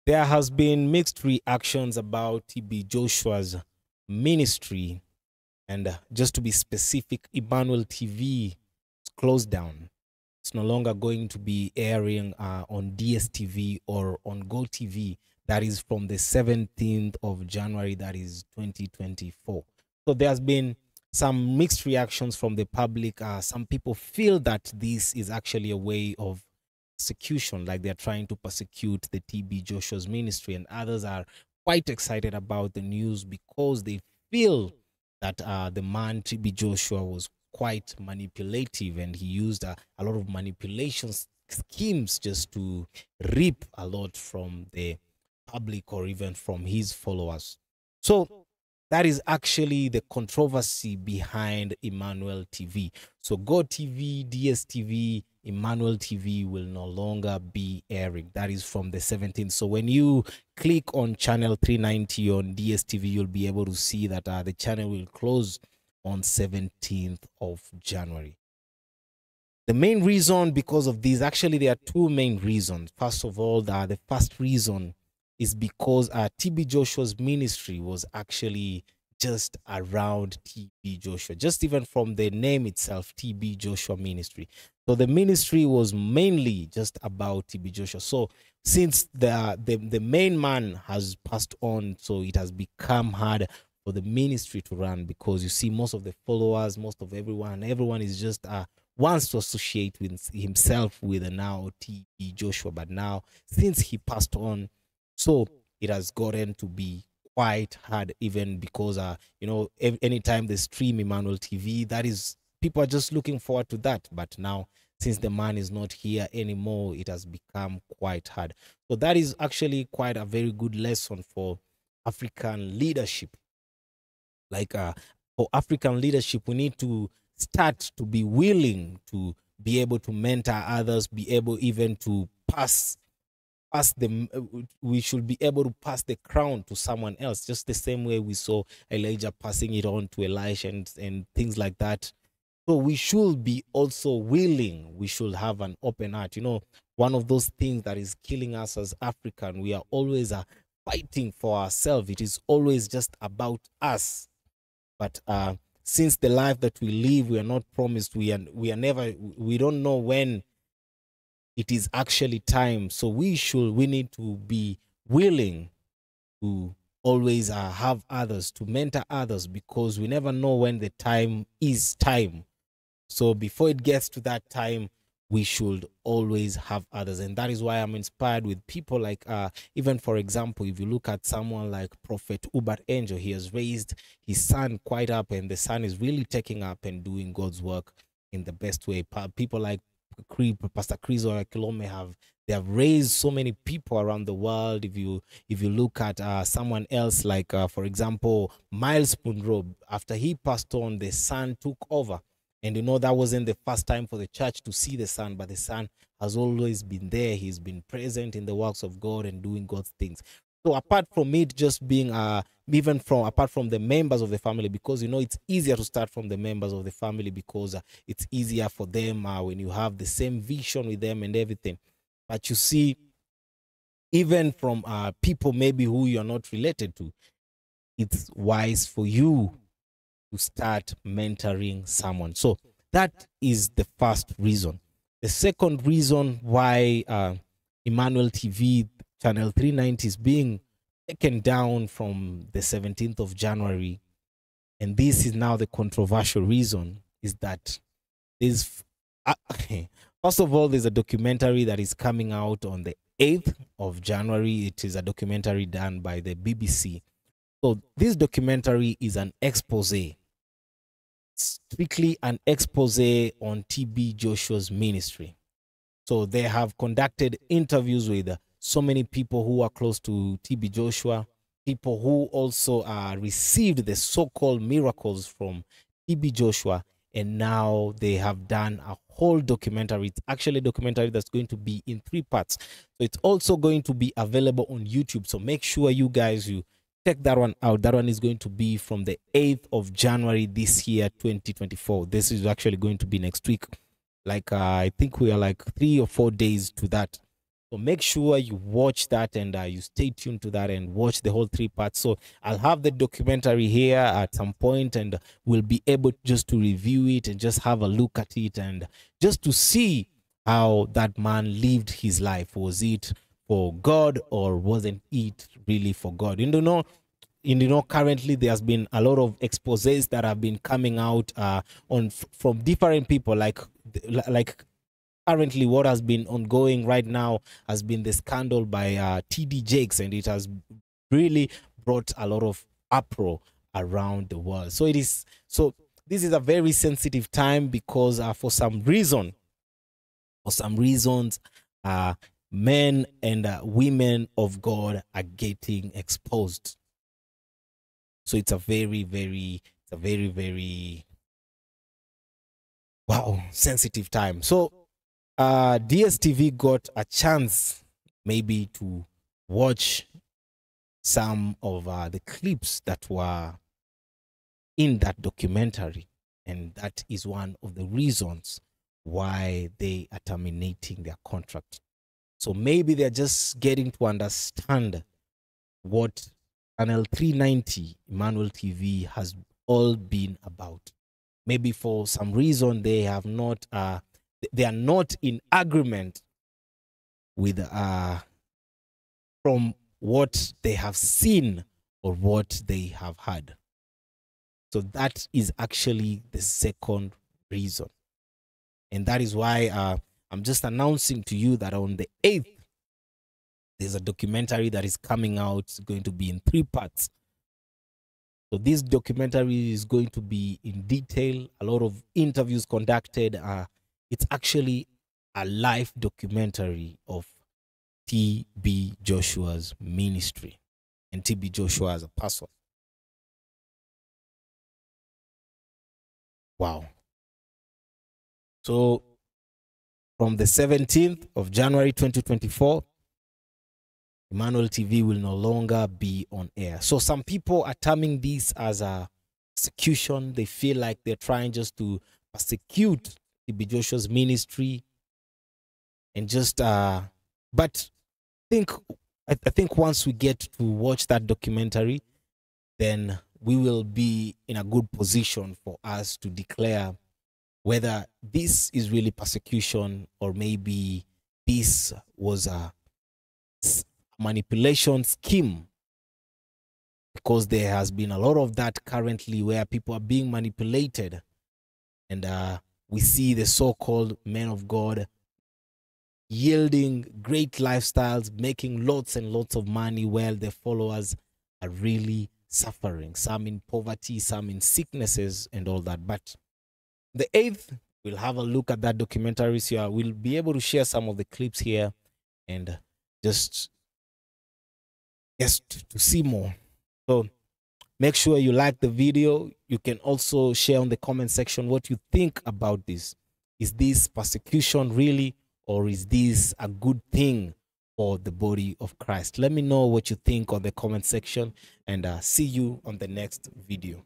There has been mixed reactions about TB Joshua's ministry, and just to be specific, Emmanuel TV is closed down. It's no longer going to be airing on DStv or on Go TV. That is from the 17th of January, that is 2024. So there's been some mixed reactions from the public. Some people feel that this is actually a way of persecution, like they're trying to persecute the TB Joshua's ministry, and others are quite excited about the news because they feel that the man TB Joshua was quite manipulative, and he used a lot of manipulation schemes just to reap a lot from the public or even from his followers. So that is actually the controversy behind Emmanuel TV. So Go TV, DStv, Emmanuel TV will no longer be airing. That is from the 17th. So when you click on channel 390 on DStv, you'll be able to see that the channel will close on 17th of January. The main reason because of this, actually there are two main reasons. First of all, the first reason is because TB Joshua's ministry was actually just around TB Joshua, just even from the name itself, TB Joshua Ministry. So the ministry was mainly just about TB Joshua. So since the main man has passed on, so it has become hard for the ministry to run, because you see most of the followers, most of everyone is just wants to associate with himself with the now TB Joshua. But now since he passed on, so it has gotten to be quite hard, even because you know, anytime they stream Emmanuel TV, that is, people are just looking forward to that. But now since the man is not here anymore, it has become quite hard. So that is actually quite a very good lesson for African leadership. Like for African leadership, we need to start to be willing to be able to mentor others, be able even to pass them. We should be able to pass the crown to someone else, just the same way we saw Elijah passing it on to Elisha and things like that. So we should be also willing. We should have an open heart. You know, one of those things that is killing us as African, we are always fighting for ourselves. It is always just about us. But since the life that we live, we are not promised. We don't know when it is actually time. So we need to be willing to always have others, to mentor others, because we never know when the time is time. So before it gets to that time, we should always have others. And that is why I'm inspired with people like, even for example, if you look at someone like Prophet Ubat Angel, he has raised his son quite up, and the son is really taking up and doing God's work in the best way. People like Pastor Chris or Kilome they have raised so many people around the world. If you look at someone else like for example Miles Punrob, after he passed on, the son took over. And you know, that wasn't the first time for the church to see the son, but the son has always been there. He's been present in the works of God and doing God's things. So apart from it just being apart from the members of the family, because you know, it's easier to start from the members of the family, because it's easier for them when you have the same vision with them and everything. But you see, even from people maybe who you're not related to, it's wise for you to start mentoring someone. So that is the first reason. The second reason why Emmanuel TV channel 390 is being taken down from the 17th of January, and this is now the controversial reason, is that there's first of all, there's a documentary that is coming out on the 8th of January. It is a documentary done by the BBC. So this documentary is an expose, strictly an expose on TB Joshua's ministry. So they have conducted interviews with so many people who are close to TB Joshua, people who also received the so-called miracles from TB Joshua, and now they have done a whole documentary. It's actually a documentary that's going to be in 3 parts. So it's also going to be available on YouTube. So make sure you guys, check that one out. That one is going to be from the 8th of January this year, 2024. This is actually going to be next week. Like, I think we are like 3 or 4 days to that. So make sure you watch that, and you stay tuned to that and watch the whole 3 parts. So I'll have the documentary here at some point, and we'll be able just to review it and just have a look at it, and just to see how that man lived his life. Was it for God, or wasn't it really for God? Currently there's been a lot of exposés that have been coming out from different people, like currently what has been ongoing right now has been the scandal by TD Jakes, and it has really brought a lot of uproar around the world. So this is a very sensitive time, because for some reasons, men and women of God are getting exposed. So it's a very, very wow, sensitive time. So DStv got a chance maybe to watch some of the clips that were in that documentary, and that is one of the reasons why they are terminating their contract. So maybe they're just getting to understand what Channel 390 Emmanuel TV has all been about. Maybe for some reason they are not in agreement with from what they have seen or what they have heard. So that is actually the second reason, and that is why I'm just announcing to you that on the 8th there's a documentary that is coming out. It's going to be in 3 parts. So this documentary is going to be in detail, a lot of interviews conducted. It's actually a live documentary of T.B. Joshua's ministry and T.B. Joshua as a person. Wow. So from the 17th of January 2024, Emmanuel TV will no longer be on air. So some people are terming this as a persecution. They feel like they're trying just to persecute T.B. Joshua's ministry, and just but I think once we get to watch that documentary, then we will be in a good position for us to declare whether this is really persecution, or maybe this was a manipulation scheme, because there has been a lot of that currently where people are being manipulated, and we see the so-called men of God yielding great lifestyles, making lots and lots of money, while their followers are really suffering, some in poverty, some in sicknesses and all that. But the 8th, we'll have a look at that documentary. So we'll be able to share some of the clips here, and just to see more. So make sure you like the video. You can also share on the comment section what you think about this. Is this persecution really, or is this a good thing for the body of Christ? Let me know what you think on the comment section, and see you on the next video.